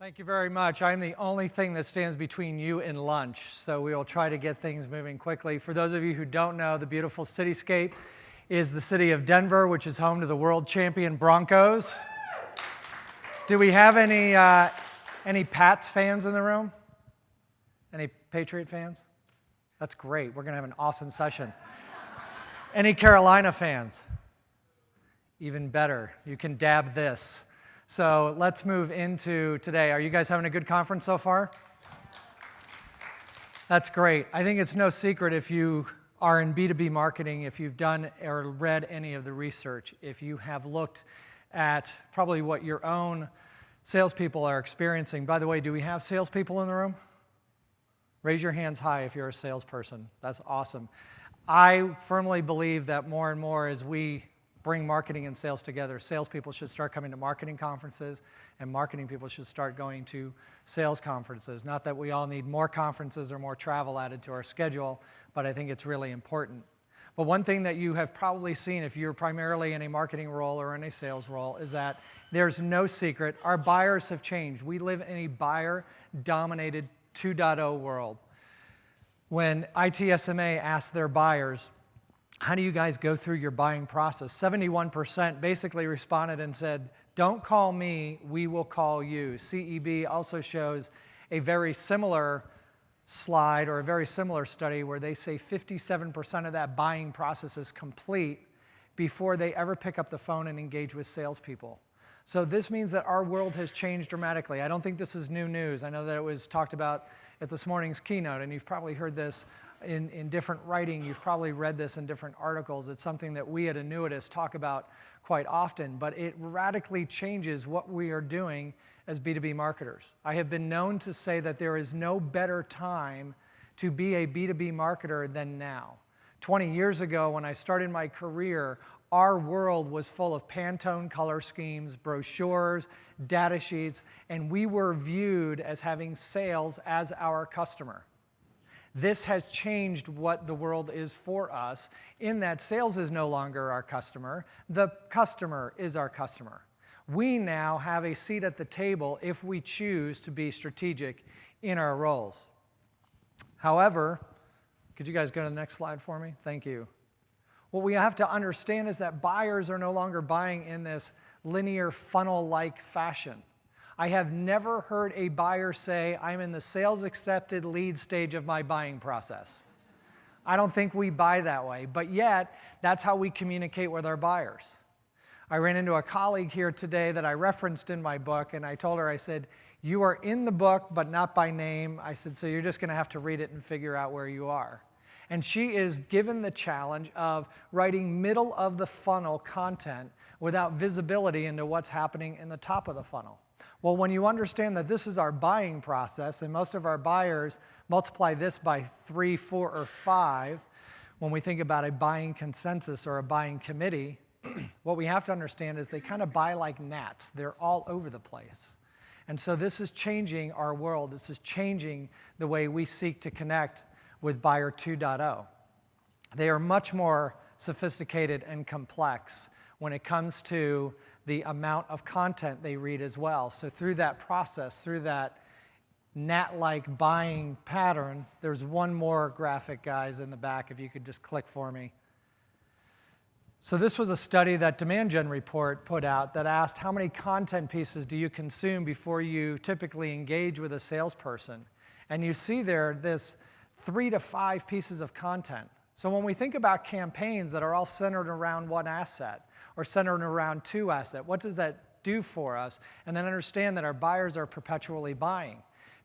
Thank you very much. I'm the only thing that stands between you and lunch, so we will try to get things moving quickly. For those of you who don't know, the beautiful cityscape is the city of Denver, which is home to the world champion Broncos. Do we have any Pats fans in the room? Any Patriot fans? That's great. We're going to have an awesome session. Any Carolina fans? Even better. You can dab this. So let's move into today. Are you guys having a good conference so far? That's great. I think it's no secret if you are in B2B marketing, if you've done or read any of the research, if you have looked at probably what your own salespeople are experiencing. By the way, do we have salespeople in the room? Raise your hands high if you're a salesperson. That's awesome. I firmly believe that more and more as we bring marketing and sales together, salespeople should start coming to marketing conferences, and marketing people should start going to sales conferences. Not that we all need more conferences or more travel added to our schedule, but I think it's really important. But one thing that you have probably seen if you're primarily in a marketing role or in a sales role is that there's no secret. Our buyers have changed. We live in a buyer-dominated 2.0 world. When ITSMA asked their buyers, how do you guys go through your buying process? 71% basically responded and said, don't call me, we will call you. CEB also shows a very similar slide or a very similar study where they say 57% of that buying process is complete before they ever pick up the phone and engage with salespeople. So this means that our world has changed dramatically. I don't think this is new news. I know that it was talked about at this morning's keynote, and you've probably heard this in different writing. You've probably read this in different articles. It's something that we at Annuitas talk about quite often, but it radically changes what we are doing as B2B marketers. I have been known to say that there is no better time to be a B2B marketer than now. 20 years ago, when I started my career, our world was full of Pantone color schemes, brochures, data sheets, and we were viewed as having sales as our customer. This has changed what the world is for us in that sales is no longer our customer. The customer is our customer. We now have a seat at the table if we choose to be strategic in our roles. However, could you guys go to the next slide for me? Thank you. What we have to understand is that buyers are no longer buying in this linear funnel-like fashion. I have never heard a buyer say, I'm in the sales accepted lead stage of my buying process. I don't think we buy that way, but yet that's how we communicate with our buyers. I ran into a colleague here today that I referenced in my book, and I told her, I said, you are in the book, but not by name. I said, so you're just going to have to read it and figure out where you are. And she is given the challenge of writing middle of the funnel content without visibility into what's happening in the top of the funnel. Well, when you understand that this is our buying process, and most of our buyers multiply this by 3, 4, or 5, when we think about a buying consensus or a buying committee, what we have to understand is they kind of buy like gnats. They're all over the place. And so this is changing our world. This is changing the way we seek to connect with Buyer 2.0. They are much more sophisticated and complex when it comes to the amount of content they read as well. So through that process, through that gnat-like buying pattern, there's one more graphic, guys, in the back, if you could just click for me. So this was a study that Demand Gen Report put out that asked how many content pieces do you consume before you typically engage with a salesperson. And you see there this 3 to 5 pieces of content. So when we think about campaigns that are all centered around one asset or centered around 2 assets, what does that do for us? And then understand that our buyers are perpetually buying.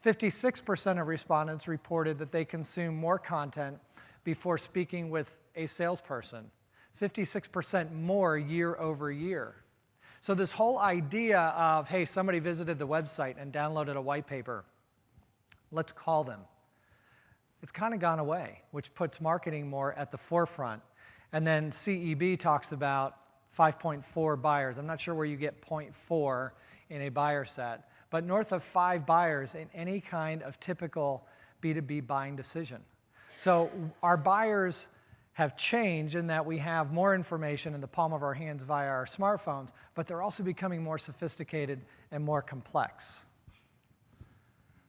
56% of respondents reported that they consume more content before speaking with a salesperson. 56% more year over year. So this whole idea of, hey, somebody visited the website and downloaded a white paper, let's call them. It's kind of gone away, which puts marketing more at the forefront. And then CEB talks about 5.4 buyers. I'm not sure where you get 0.4 in a buyer set, but north of 5 buyers in any kind of typical B2B buying decision. So our buyers have changed in that we have more information in the palm of our hands via our smartphones, but they're also becoming more sophisticated and more complex.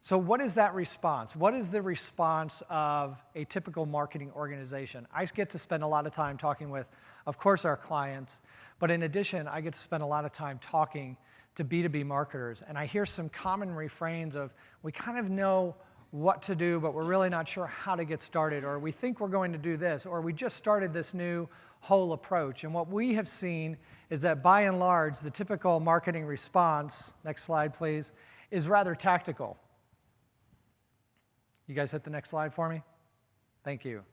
So what is that response? What is the response of a typical marketing organization? I get to spend a lot of time talking with, of course, our clients, but in addition, I get to spend a lot of time talking to B2B marketers, and I hear some common refrains of, we kind of know what to do, but we're really not sure how to get started, or we think we're going to do this, or we just started this new whole approach. And what we have seen is that by and large, the typical marketing response, next slide please, is rather tactical. You guys hit the next slide for me? Thank you.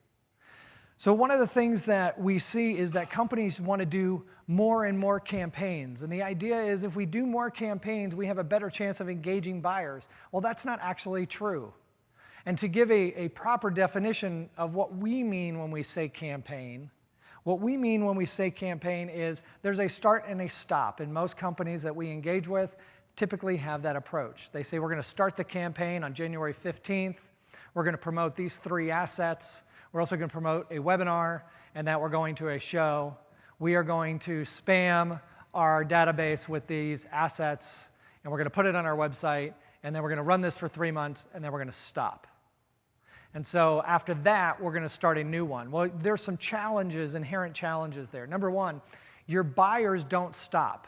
So one of the things that we see is that companies want to do more and more campaigns. And the idea is if we do more campaigns, we have a better chance of engaging buyers. Well, that's not actually true. And to give a proper definition of what we mean when we say campaign, what we mean when we say campaign is there's a start and a stop. And most companies that we engage with typically have that approach. They say we're going to start the campaign on January 15th. We're going to promote these 3 assets. We're also going to promote a webinar, and that we're going to a show. We are going to spam our database with these assets, and we're going to put it on our website, and then we're going to run this for 3 months, and then we're going to stop. And so after that, we're going to start a new one. Well, there's some challenges, inherent challenges there. Number one, your buyers don't stop.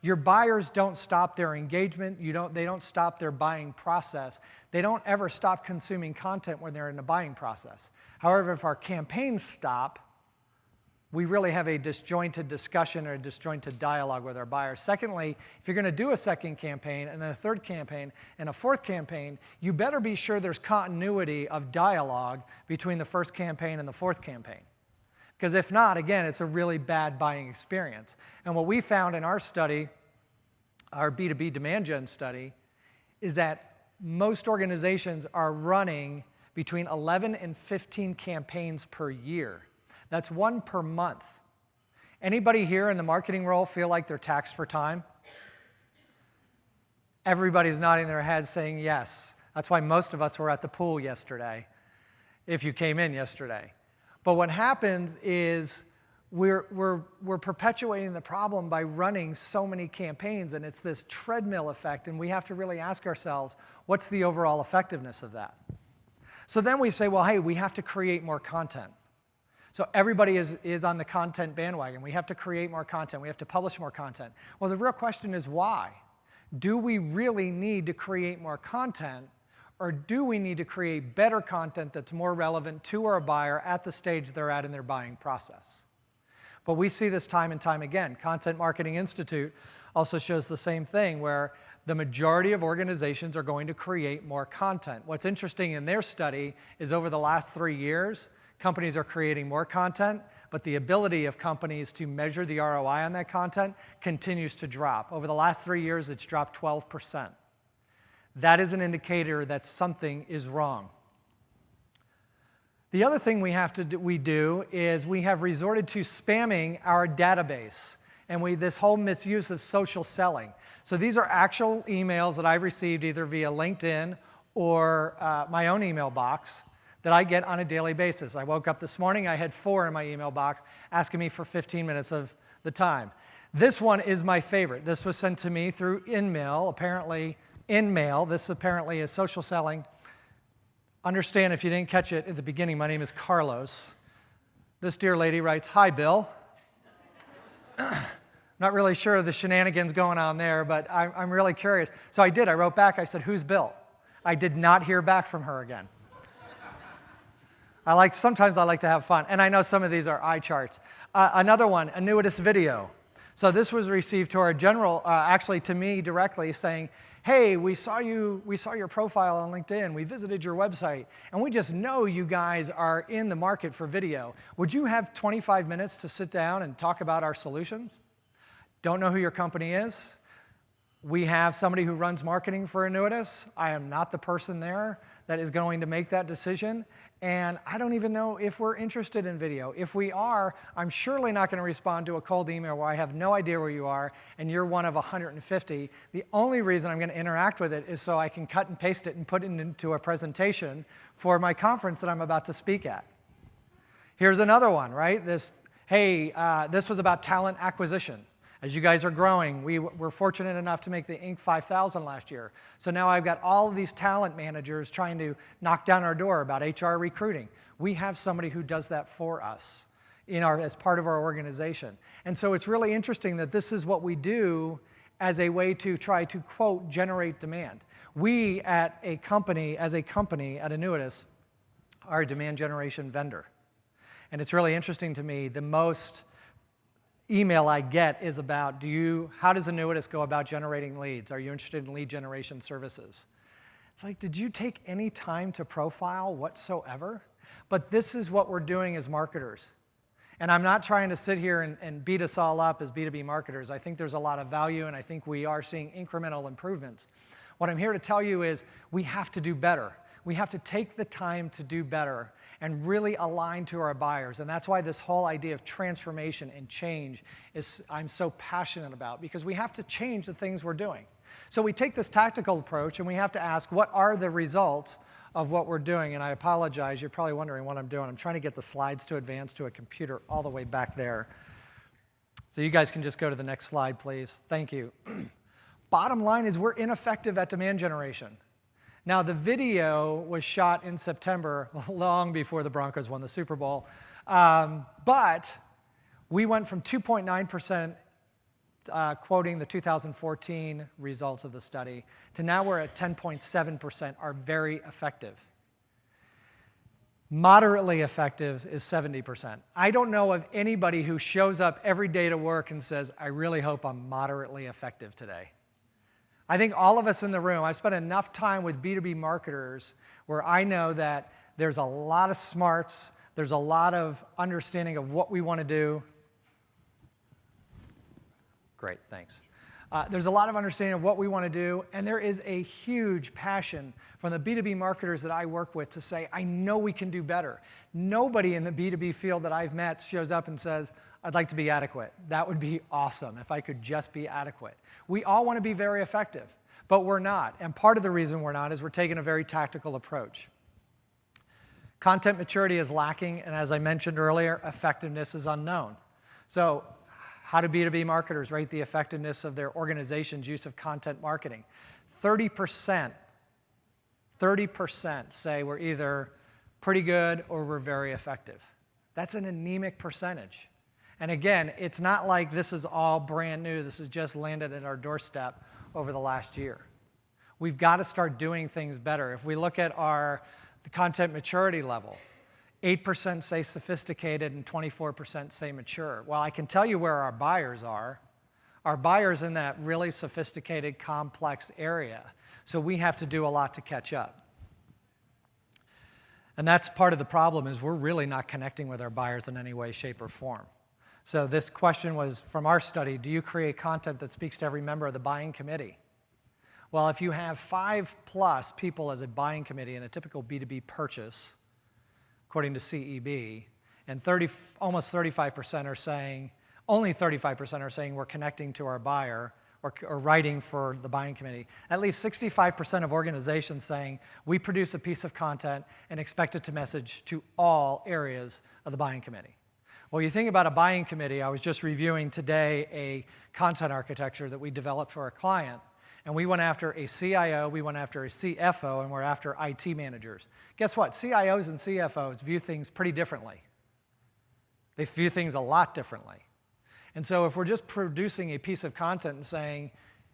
Your buyers don't stop their engagement. They don't stop their buying process. They don't ever stop consuming content when they're in the buying process. However, if our campaigns stop, we really have a disjointed discussion or a disjointed dialogue with our buyers. Secondly, if you're going to do a second campaign and then a third campaign and a fourth campaign, you better be sure there's continuity of dialogue between the first campaign and the fourth campaign. Because if not, again, it's a really bad buying experience. And what we found in our study, our B2B demand gen study, is that most organizations are running between 11 and 15 campaigns per year. That's 1 per month. Anybody here in the marketing role feel like they're taxed for time? Everybody's nodding their head saying yes. That's why most of us were at the pool yesterday, if you came in yesterday. But what happens is we're perpetuating the problem by running so many campaigns, and it's this treadmill effect, and we have to really ask ourselves, what's the overall effectiveness of that? So then we say, well, hey, we have to create more content. So everybody is on the content bandwagon. We have to create more content. We have to publish more content. Well, the real question is why? Do we really need to create more content, or do we need to create better content that's more relevant to our buyer at the stage they're at in their buying process? But we see this time and time again. Content Marketing Institute also shows the same thing, where the majority of organizations are going to create more content. What's interesting in their study is over the last 3 years, companies are creating more content, but the ability of companies to measure the ROI on that content continues to drop. Over the last 3 years, it's dropped 12%. That is an indicator that something is wrong. The other thing we do is we have resorted to spamming our database, and this whole misuse of social selling. So these are actual emails that I've received either via LinkedIn or my own email box that I get on a daily basis. I woke up this morning, I had 4 in my email box asking me for 15 minutes of the time. This one is my favorite. This was sent to me through InMail, apparently InMail. This apparently is social selling. Understand, if you didn't catch it at the beginning, my name is Carlos. This dear lady writes, "Hi, Bill." Not really sure of the shenanigans going on there, but I'm really curious. So I wrote back, I said, "Who's Bill?" I did not hear back from her again. Sometimes I like to have fun, and I know some of these are eye charts. Another one, Annuitas video. So this was received to our general, actually to me directly, saying, "Hey, we saw your profile on LinkedIn, we visited your website, and we just know you guys are in the market for video. Would you have 25 minutes to sit down and talk about our solutions?" Don't know who your company is. We have somebody who runs marketing for Annuitas. I am not the person there that is going to make that decision, and I don't even know if we're interested in video. If we are, I'm surely not going to respond to a cold email where I have no idea where you are and you're one of 150. The only reason I'm going to interact with it is so I can cut and paste it and put it into a presentation for my conference that I'm about to speak at. Here's another one, right? This was about talent acquisition. As you guys are growing, we were fortunate enough to make the Inc. 5000 last year. So now I've got all of these talent managers trying to knock down our door about HR recruiting. We have somebody who does that for us as part of our organization. And so it's really interesting that this is what we do as a way to try to, quote, generate demand. We as a company at Annuitas, are a demand generation vendor. And it's really interesting to me, the most email I get is about, how does Annuitas go about generating leads? Are you interested in lead generation services? It's like, did you take any time to profile whatsoever? But this is what we're doing as marketers. And I'm not trying to sit here and beat us all up as B2B marketers. I think there's a lot of value, and I think we are seeing incremental improvements. What I'm here to tell you is we have to do better. We have to take the time to do better and really align to our buyers. And that's why this whole idea of transformation and change I'm so passionate about, because we have to change the things we're doing. So we take this tactical approach and we have to ask, what are the results of what we're doing? And I apologize, you're probably wondering what I'm doing. I'm trying to get the slides to advance to a computer all the way back there. So you guys can just go to the next slide, please. Thank you. Bottom line is we're ineffective at demand generation. Now, the video was shot in September, long before the Broncos won the Super Bowl. But we went from 2.9% quoting the 2014 results of the study to now we're at 10.7% are very effective. Moderately effective is 70%. I don't know of anybody who shows up every day to work and says, I really hope I'm moderately effective today. I think all of us in the room, I've spent enough time with B2B marketers where I know that there's a lot of smarts, there's a lot of understanding of what we want to do. Great, thanks. There's a lot of understanding of what we want to do, and there is a huge passion from the B2B marketers that I work with to say, I know we can do better. Nobody in the B2B field that I've met shows up and says, I'd like to be adequate. That would be awesome if I could just be adequate. We all want to be very effective, but we're not. And part of the reason we're not is we're taking a very tactical approach. Content maturity is lacking, and as I mentioned earlier, effectiveness is unknown. So how do B2B marketers rate the effectiveness of their organization's use of content marketing? 30% say we're either pretty good or we're very effective. That's an anemic percentage. And again, it's not like this is all brand new. This has just landed at our doorstep over the last year. We've got to start doing things better. If we look at the content maturity level, 8% say sophisticated and 24% say mature. Well, I can tell you where our buyers are. Our buyers in that really sophisticated, complex area. So we have to do a lot to catch up. And that's part of the problem is we're really not connecting with our buyers in any way, shape, or form. So this question was from our study, do you create content that speaks to every member of the buying committee? Well, if you have 5+ people as a buying committee in a typical B2B purchase, according to CEB, and almost 35% are saying, only 35% are saying we're connecting to our buyer or writing for the buying committee. At least 65% of organizations saying we produce a piece of content and expect it to message to all areas of the buying committee. Well, you think about a buying committee, I was just reviewing today a content architecture that we developed for a client, and we went after a CIO, we went after a CFO, and we're after IT managers. Guess what? CIOs and CFOs view things pretty differently. They view things a lot differently. And so if we're just producing a piece of content and saying,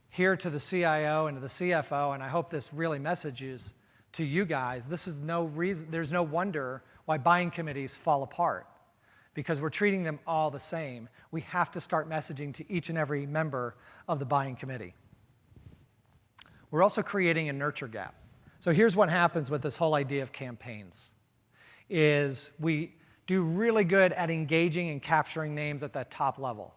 here to the CIO and to the CFO, and I hope this really messages to you guys, there's no wonder why buying committees fall apart, because we're treating them all the same. We have to start messaging to each and every member of the buying committee. We're also creating a nurture gap. So here's what happens with this whole idea of campaigns, is we do really good at engaging and capturing names at that top level.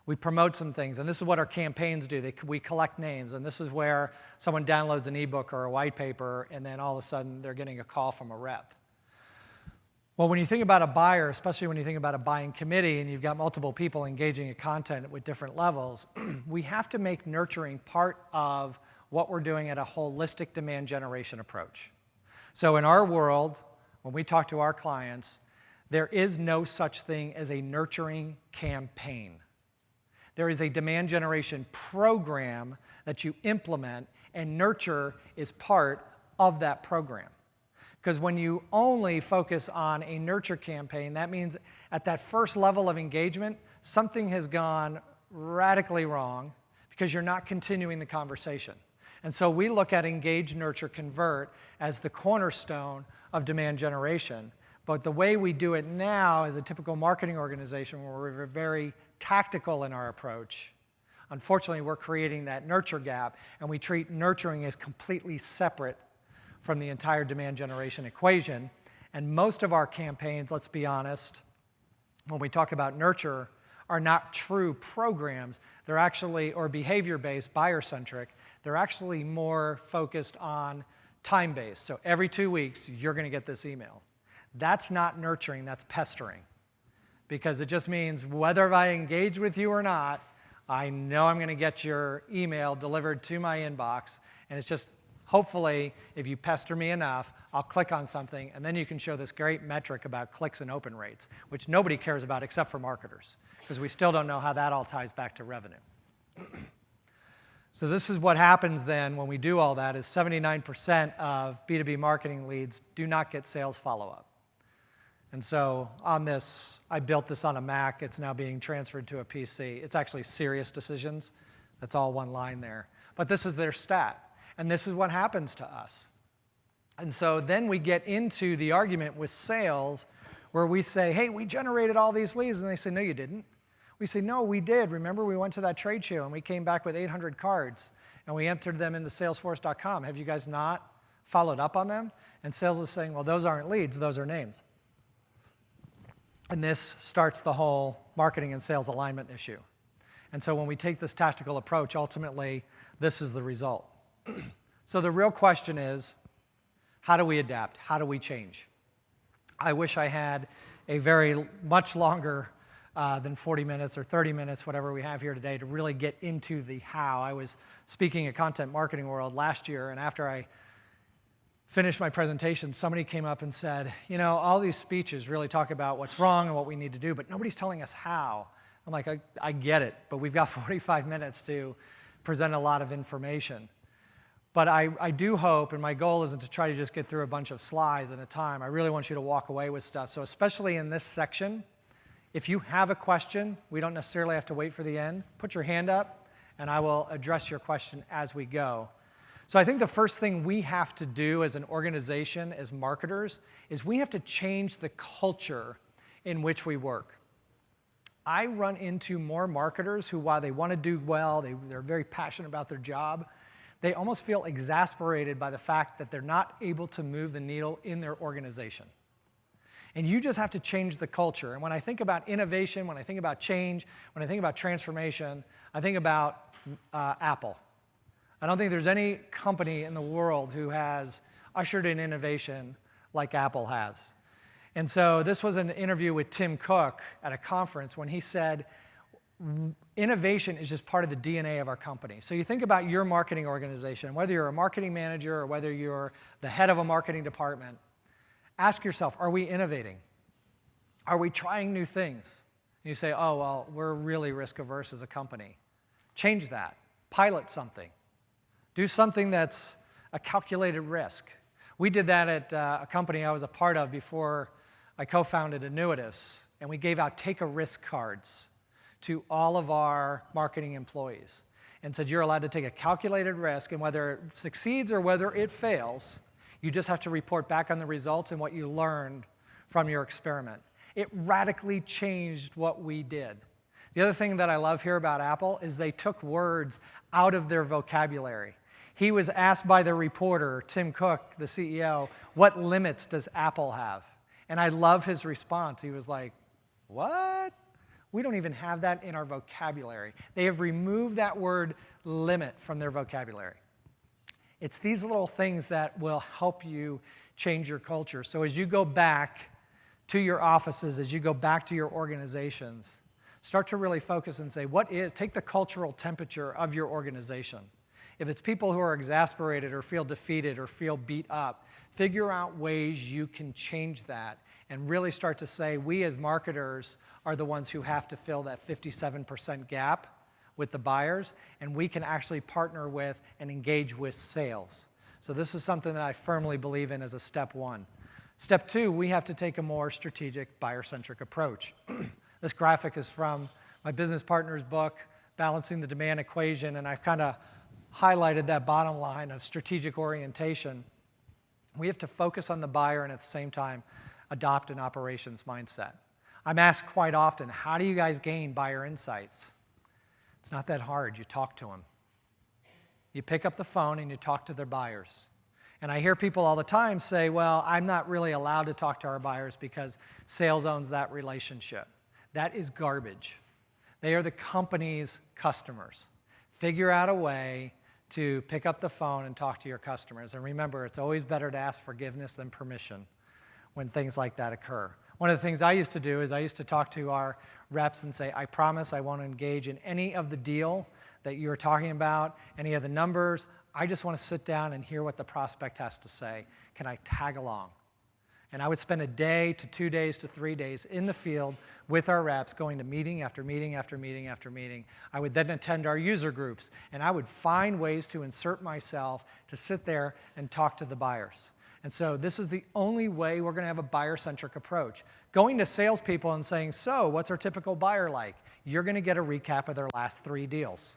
We promote some things, and this is what our campaigns do. We collect names, and this is where someone downloads an ebook or a white paper, and then all of a sudden they're getting a call from a rep. Well, when you think about a buyer, especially when you think about a buying committee and you've got multiple people engaging in content with different levels, we have to make nurturing part of what we're doing at a holistic demand generation approach. So in our world, when we talk to our clients, there is no such thing as a nurturing campaign. There is a demand generation program that you implement, and nurture is part of that program. Because when you only focus on a nurture campaign, that means at that first level of engagement, something has gone radically wrong because you're not continuing the conversation. And so we look at engage, nurture, convert as the cornerstone of demand generation. But the way we do it now as a typical marketing organization, where we're very tactical in our approach, unfortunately, we're creating that nurture gap, and we treat nurturing as completely separate from the entire demand generation equation. And most of our campaigns, let's be honest, when we talk about nurture, are not true programs. They're actually, or behavior-based, buyer-centric. They're actually more focused on time-based. So every 2 weeks, you're going to get this email. That's not nurturing, that's pestering. Because it just means whether I engage with you or not, I know I'm going to get your email delivered to my inbox. And it's just, hopefully, if you pester me enough, I'll click on something, and then you can show this great metric about clicks and open rates, which nobody cares about except for marketers, because we still don't know how that all ties back to revenue. So this is what happens then when we do all that, is 79% of B2B marketing leads do not get sales follow-up. And so on this, I built this on a Mac. It's now being transferred to a PC. It's actually Serious Decisions. That's all one line there. But this is their stat. And this is what happens to us. And so then we get into the argument with sales where we say, hey, we generated all these leads. And they say, no, you didn't. We say, no, we did. Remember, we went to that trade show, and we came back with 800 cards, and we entered them into Salesforce.com. Have you guys not followed up on them? And sales is saying, well, those aren't leads. Those are names. And this starts the whole marketing and sales alignment issue. And so when we take this tactical approach, ultimately, this is the result. So the real question is, how do we adapt? How do we change? I wish I had a very much longer than 40 minutes or 30 minutes, whatever we have here today, to really get into the how. I was speaking at Content Marketing World last year, and after I finished my presentation, somebody came up and said, you know, all these speeches really talk about what's wrong and what we need to do, but nobody's telling us how. I'm like, I get it, but we've got 45 minutes to present a lot of information. But I do hope, and my goal isn't to try to just get through a bunch of slides at a time. I really want you to walk away with stuff. So especially in this section, if you have a question, we don't necessarily have to wait for the end. Put your hand up, and I will address your question as we go. So I think the first thing we have to do as an organization, as marketers, is we have to change the culture in which we work. I run into more marketers who, while they want to do well, they're very passionate about their job, they almost feel exasperated by the fact that they're not able to move the needle in their organization. And you just have to change the culture. And when I think about innovation, when I think about change, when I think about transformation, I think about Apple. I don't think there's any company in the world who has ushered in innovation like Apple has. And so this was an interview with Tim Cook at a conference when he said, innovation is just part of the DNA of our company. So you think about your marketing organization, whether you're a marketing manager or whether you're the head of a marketing department, ask yourself, are we innovating? Are we trying new things? And you say, oh, well, we're really risk averse as a company. Change that. Pilot something. Do something that's a calculated risk. We did that at a company I was a part of before I co-founded Annuitas, and we gave out take a risk cards to all of our marketing employees and said you're allowed to take a calculated risk, and whether it succeeds or whether it fails, you just have to report back on the results and what you learned from your experiment. It radically changed what we did. The other thing that I love here about Apple is they took words out of their vocabulary. He was asked by the reporter, Tim Cook, the CEO, what limits does Apple have? And I love his response. He was like, what? We don't even have that in our vocabulary. They have removed that word limit from their vocabulary. It's these little things that will help you change your culture. So as you go back to your offices, as you go back to your organizations, start to really focus and say, take the cultural temperature of your organization. If it's people who are exasperated or feel defeated or feel beat up, figure out ways you can change that and really start to say, we as marketers are the ones who have to fill that 57% gap with the buyers, and we can actually partner with and engage with sales. So this is something that I firmly believe in as a step one. Step two, we have to take a more strategic buyer-centric approach. This graphic is from my business partner's book, Balancing the Demand Equation, and I've kind of highlighted that bottom line of strategic orientation. We have to focus on the buyer and at the same time adopt an operations mindset. I'm asked quite often, how do you guys gain buyer insights? It's not that hard. You talk to them. You pick up the phone and you talk to their buyers. And I hear people all the time say, well, I'm not really allowed to talk to our buyers because sales owns that relationship. That is garbage. They are the company's customers. Figure out a way to pick up the phone and talk to your customers. And remember, it's always better to ask forgiveness than permission when things like that occur. One of the things I used to do is I used to talk to our reps and say, I promise I won't engage in any of the deal that you're talking about, any of the numbers. I just want to sit down and hear what the prospect has to say. Can I tag along? And I would spend a day to 2 days to 3 days in the field with our reps, going to meeting after meeting after meeting after meeting. I would then attend our user groups, and I would find ways to insert myself to sit there and talk to the buyers. And so this is the only way we're going to have a buyer-centric approach. Going to salespeople and saying, so what's our typical buyer like? You're going to get a recap of their last 3 deals.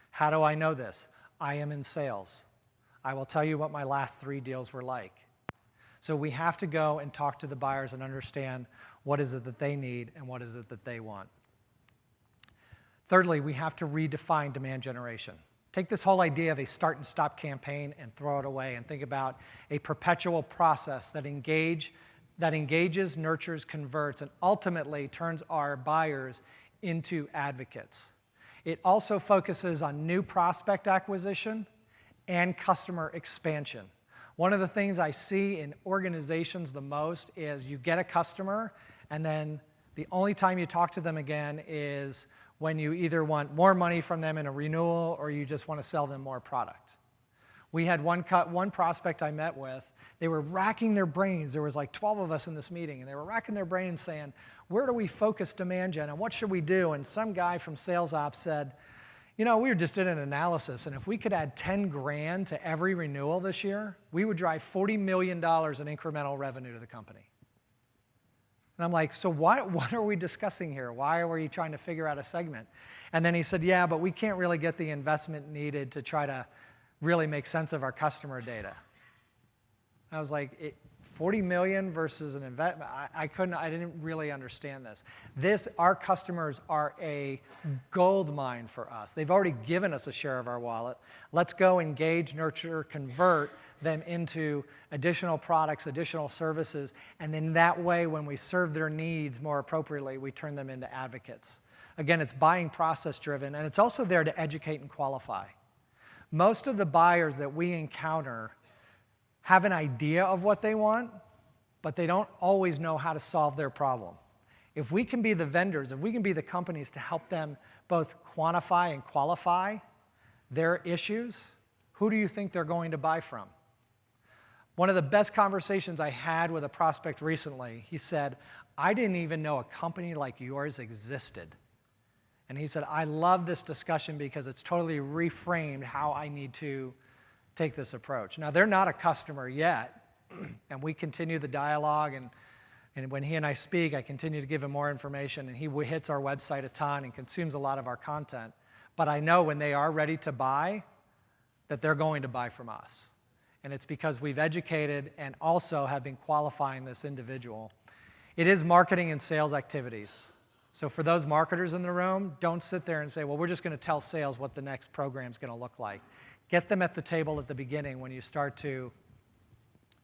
How do I know this? I am in sales. I will tell you what my last 3 deals were like. So we have to go and talk to the buyers and understand what is it that they need and what is it that they want. Thirdly, we have to redefine demand generation. Take this whole idea of a start and stop campaign and throw it away and think about a perpetual process that engages, nurtures, converts, and ultimately turns our buyers into advocates. It also focuses on new prospect acquisition and customer expansion. One of the things I see in organizations the most is you get a customer, and then the only time you talk to them again is when you either want more money from them in a renewal or you just want to sell them more product. We had one prospect I met with. They were racking their brains. There was like 12 of us in this meeting, and they were racking their brains saying, where do we focus demand gen, and what should we do? And some guy from sales ops said, you know, we just did an analysis, and if we could add 10 grand to every renewal this year, we would drive $40 million in incremental revenue to the company. And I'm like, so what are we discussing here? Why are we trying to figure out a segment? And then he said, yeah, but we can't really get the investment needed to try to really make sense of our customer data. I was like, 40 million versus an investment, I didn't really understand this. Our customers are a gold mine for us. They've already given us a share of our wallet. Let's go engage, nurture, convert them into additional products, additional services, and in that way, when we serve their needs more appropriately, we turn them into advocates. Again, it's buying process driven, and it's also there to educate and qualify. Most of the buyers that we encounter have an idea of what they want, but they don't always know how to solve their problem. If we can be the vendors, if we can be the companies to help them both quantify and qualify their issues, who do you think they're going to buy from? One of the best conversations I had with a prospect recently, he said, I didn't even know a company like yours existed. And he said, I love this discussion because it's totally reframed how I need to take this approach. Now, they're not a customer yet, and we continue the dialogue, and when he and I speak, I continue to give him more information, and he hits our website a ton and consumes a lot of our content. But I know when they are ready to buy, that they're going to buy from us. And it's because we've educated and also have been qualifying this individual. It is marketing and sales activities. So for those marketers in the room, don't sit there and say, well, we're just going to tell sales what the next program is going to look like. Get them at the table at the beginning when you start to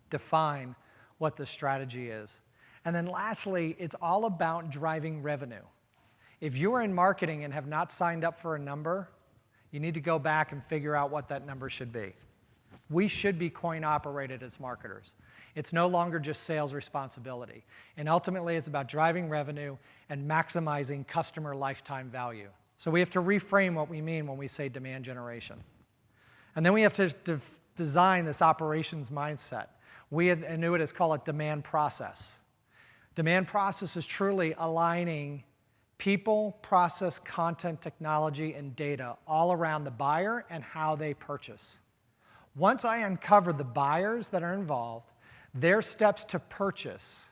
define what the strategy is. And then lastly, it's all about driving revenue. If you're in marketing and have not signed up for a number, you need to go back and figure out what that number should be. We should be coin operated as marketers. It's no longer just sales responsibility. And ultimately, it's about driving revenue and maximizing customer lifetime value. So we have to reframe what we mean when we say demand generation. And then we have to design this operations mindset. We at Annuitas call it demand process. Demand process is truly aligning people, process, content, technology, and data all around the buyer and how they purchase. Once I uncover the buyers that are involved, their steps to purchase,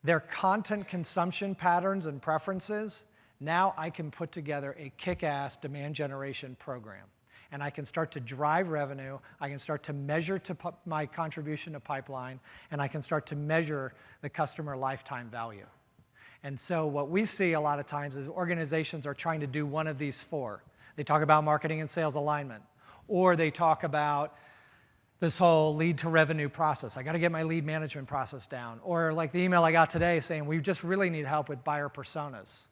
their content consumption patterns and preferences, now I can put together a kick-ass demand generation program. And I can start to drive revenue, I can start to measure my contribution to pipeline, and I can start to measure the customer lifetime value. And so what we see a lot of times is organizations are trying to do one of these four. They talk about marketing and sales alignment, or they talk about this whole lead to revenue process. I got to get my lead management process down. Or like the email I got today saying, we just really need help with buyer personas.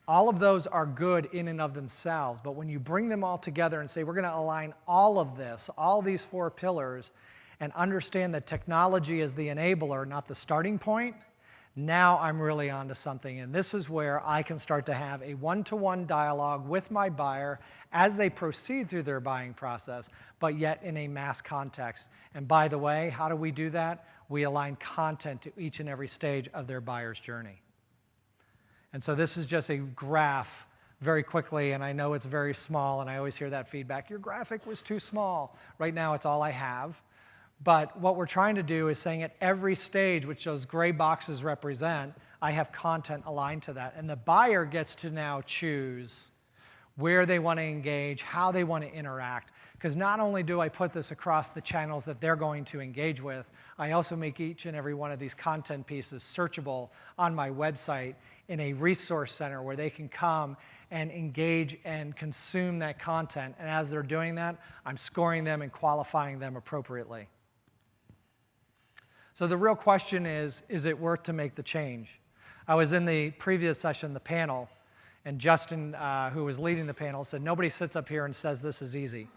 All of those are good in and of themselves, but when you bring them all together and say, we're going to align all of this, all these four pillars, and understand that technology is the enabler, not the starting point, now I'm really onto something. And this is where I can start to have a one-to-one dialogue with my buyer as they proceed through their buying process, but yet in a mass context. And by the way, how do we do that? We align content to each and every stage of their buyer's journey. And so this is just a graph very quickly, and I know it's very small, and I always hear that feedback. Your graphic was too small. Right now, it's all I have. But what we're trying to do is saying at every stage, which those gray boxes represent, I have content aligned to that. And the buyer gets to now choose where they want to engage, how they want to interact. Because not only do I put this across the channels that they're going to engage with, I also make each and every one of these content pieces searchable on my website in a resource center where they can come and engage and consume that content. And as they're doing that, I'm scoring them and qualifying them appropriately. So the real question is it worth to make the change? I was in the previous session, the panel, and Justin, who was leading the panel, said, nobody sits up here and says this is easy.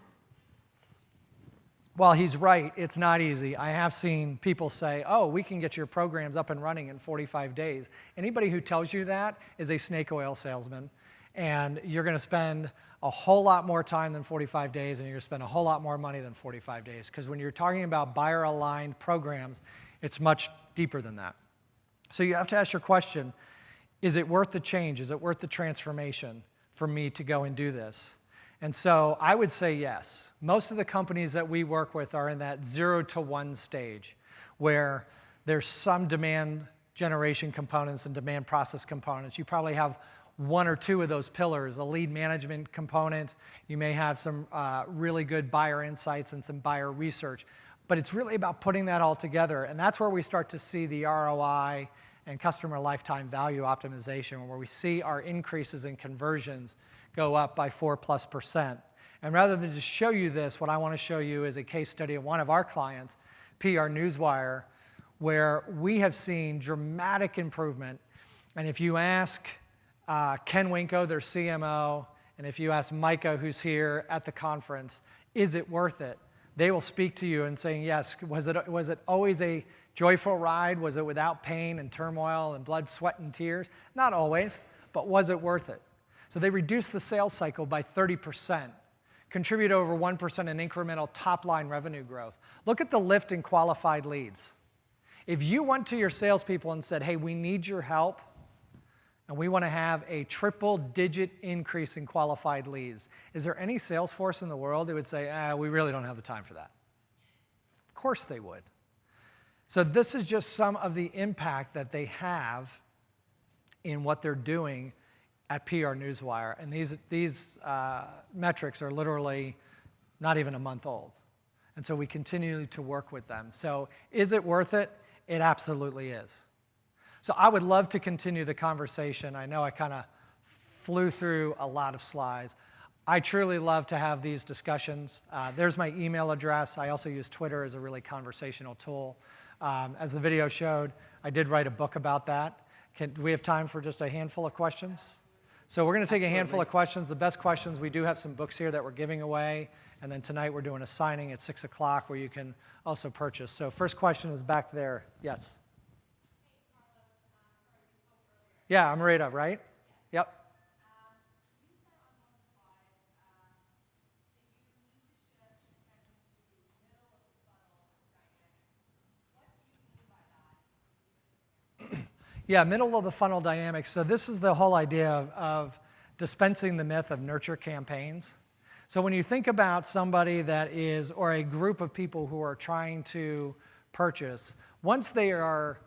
Well, he's right, it's not easy. I have seen people say, oh, we can get your programs up and running in 45 days. Anybody who tells you that is a snake oil salesman, and you're going to spend a whole lot more time than 45 days, and you're going to spend a whole lot more money than 45 days. Because when you're talking about buyer-aligned programs, it's much deeper than that. So you have to ask your question, is it worth the change? Is it worth the transformation for me to go and do this? And so I would say yes. Most of the companies that we work with are in that 0 to 1 stage where there's some demand generation components and demand process components. You probably have one or two of those pillars, a lead management component. You may have some really good buyer insights and some buyer research. But it's really about putting that all together. And that's where we start to see the ROI and customer lifetime value optimization, where we see our increases in conversions go up by 4+%. And rather than just show you this, what I want to show you is a case study of one of our clients, PR Newswire, where we have seen dramatic improvement. And if you ask Ken Winko, their CMO, and if you ask Micah, who's here at the conference, is it worth it? They will speak to you and saying, yes, was it always a joyful ride? Was it without pain and turmoil and blood, sweat, and tears? Not always, but was it worth it? So they reduced the sales cycle by 30%, contribute over 1% in incremental top-line revenue growth. Look at the lift in qualified leads. If you went to your salespeople and said, hey, we need your help, and we want to have a triple-digit increase in qualified leads, is there any sales force in the world that would say, we really don't have the time for that? Of course they would. So this is just some of the impact that they have in what they're doing at PR Newswire. And these metrics are literally not even a month old. And so we continue to work with them. So is it worth it? It absolutely is. So I would love to continue the conversation. I know I kind of flew through a lot of slides. I truly love to have these discussions. There's my email address. I also use Twitter as a really conversational tool. As the video showed, I did write a book about that. Do we have time for just a handful of questions? So we're going to take a handful of questions, the best questions. We do have some books here that we're giving away. And then tonight we're doing a signing at 6 o'clock where you can also purchase. So first question is back there. Yes? Yeah, Amrita, right? Yep. Yeah, middle of the funnel dynamics. So this is the whole idea of dispensing the myth of nurture campaigns. So when you think about somebody that is, or a group of people who are trying to purchase, once they are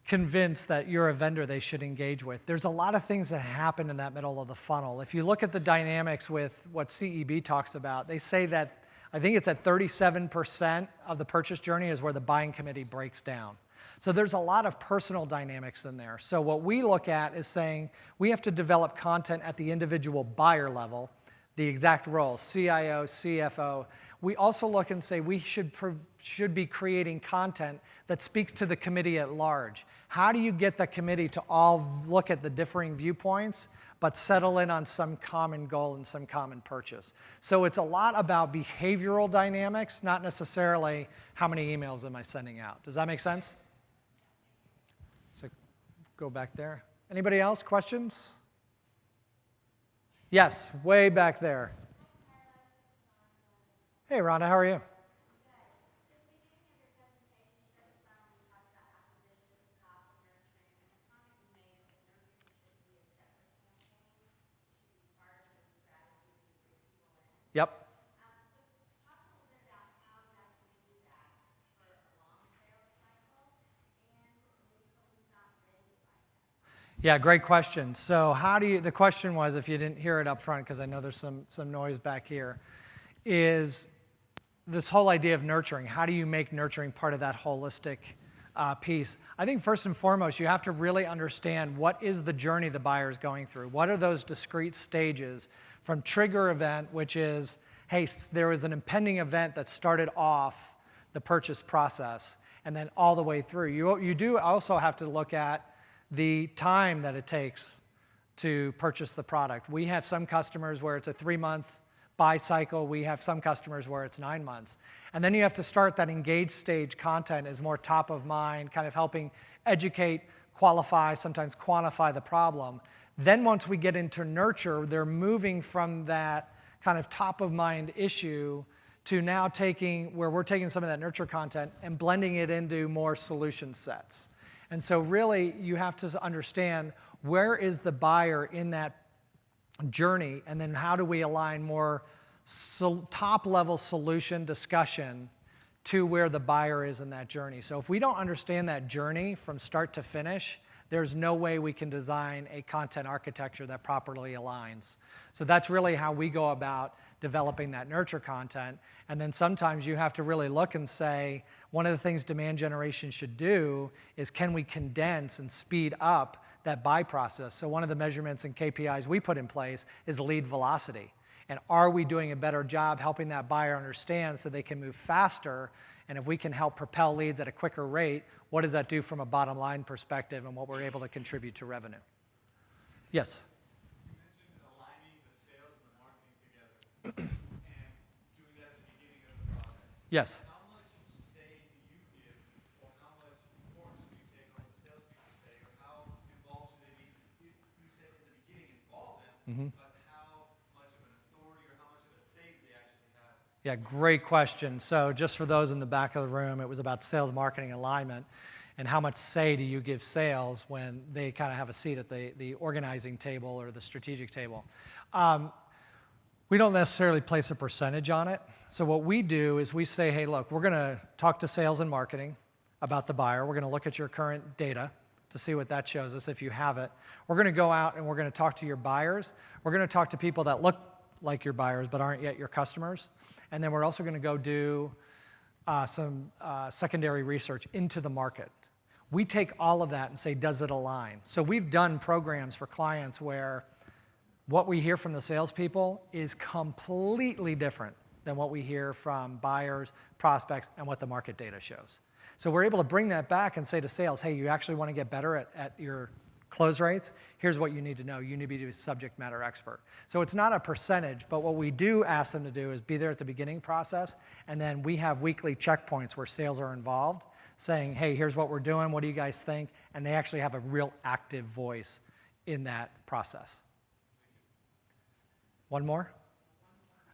convinced that you're a vendor they should engage with, there's a lot of things that happen in that middle of the funnel. If you look at the dynamics with what CEB talks about, they say that, I think it's at 37% of the purchase journey is where the buying committee breaks down. So there's a lot of personal dynamics in there. So what we look at is saying we have to develop content at the individual buyer level, the exact role, CIO, CFO. We also look and say we should be creating content that speaks to the committee at large. How do you get the committee to all look at the differing viewpoints, but settle in on some common goal and some common purchase? So it's a lot about behavioral dynamics, not necessarily how many emails am I sending out. Does that make sense? So go back there. Anybody else? Questions? Yes, way back there. Hey, Rhonda, how are you? Yep. Yeah, great question. So the question was, if you didn't hear it up front, because I know there's some noise back here, is this whole idea of nurturing. How do you make nurturing part of that holistic piece? I think first and foremost, you have to really understand what is the journey the buyer is going through. What are those discrete stages from trigger event, which is, hey, there was an impending event that started off the purchase process, and then all the way through. You do also have to look at the time that it takes to purchase the product. We have some customers where it's a 3-month buy cycle. We have some customers where it's 9 months. And then you have to start that engaged stage content as more top of mind, kind of helping educate, qualify, sometimes quantify the problem. Then once we get into nurture, they're moving from that kind of top of mind issue to now where we're taking some of that nurture content and blending it into more solution sets. And so really, you have to understand where is the buyer in that journey, and then how do we align more top-level solution discussion to where the buyer is in that journey. So if we don't understand that journey from start to finish, there's no way we can design a content architecture that properly aligns. So that's really how we go about developing that nurture content. And then sometimes you have to really look and say, one of the things demand generation should do is, can we condense and speed up that buy process? So one of the measurements and KPIs we put in place is lead velocity. And are we doing a better job helping that buyer understand so they can move faster? And if we can help propel leads at a quicker rate, what does that do from a bottom line perspective and what we're able to contribute to revenue? Yes? You mentioned aligning the sales and the marketing together and doing that at the beginning of the process. Yes. How much say do you give, or how much importance do you take on what the salespeople say, or how involved should they be? You said in the beginning involve them, but how much of an authority or how much of a say do they actually have? Yeah, great question. So just for those in the back of the room, it was about sales, marketing, alignment, and how much say do you give sales when they kind of have a seat at the organizing table or the strategic table. We don't necessarily place a percentage on it. So what we do is we say, hey, look, we're going to talk to sales and marketing about the buyer. We're going to look at your current data to see what that shows us, if you have it. We're going to go out and we're going to talk to your buyers. We're going to talk to people that look like your buyers but aren't yet your customers. And then we're also going to go do some secondary research into the market. We take all of that and say, does it align? So we've done programs for clients where what we hear from the salespeople is completely different than what we hear from buyers, prospects, and what the market data shows. So we're able to bring that back and say to sales, hey, you actually want to get better at your close rates? Here's what you need to know. You need to be a subject matter expert. So it's not a percentage, but what we do ask them to do is be there at the beginning process, and then we have weekly checkpoints where sales are involved, saying, hey, here's what we're doing, what do you guys think? And they actually have a real active voice in that process. One more?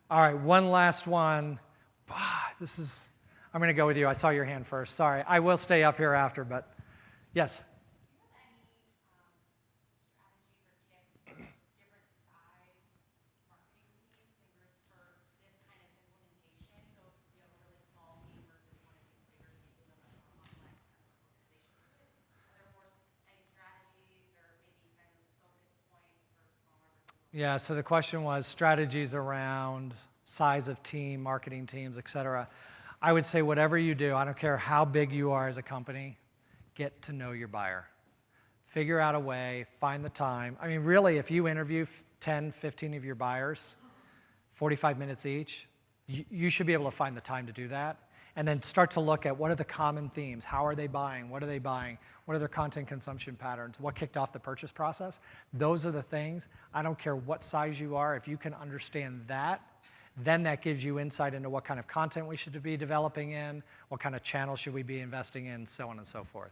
All right, one last one. I'm going to go with you. I saw your hand first. Sorry. I will stay up here after, but yes? Do you have any Yeah, so the question was strategies around size of team, marketing teams, et cetera. I would say whatever you do, I don't care how big you are as a company, get to know your buyer. Figure out a way, find the time. I mean, really, if you interview 10, 15 of your buyers, 45 minutes each, you should be able to find the time to do that. And then start to look at what are the common themes. How are they buying? What are they buying? What are their content consumption patterns? What kicked off the purchase process? Those are the things. I don't care what size you are. If you can understand that, then that gives you insight into what kind of content we should be developing in, what kind of channels should we be investing in, so on and so forth.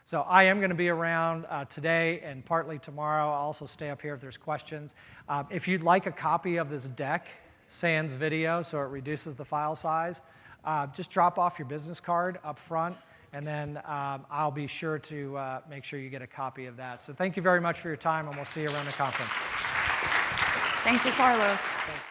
So I am going to be around today and partly tomorrow. I'll also stay up here if there's questions. If you'd like a copy of this deck, sans video, so it reduces the file size, just drop off your business card up front, and then I'll be sure to make sure you get a copy of that. So thank you very much for your time, and we'll see you around the conference. Thank you, Carlos.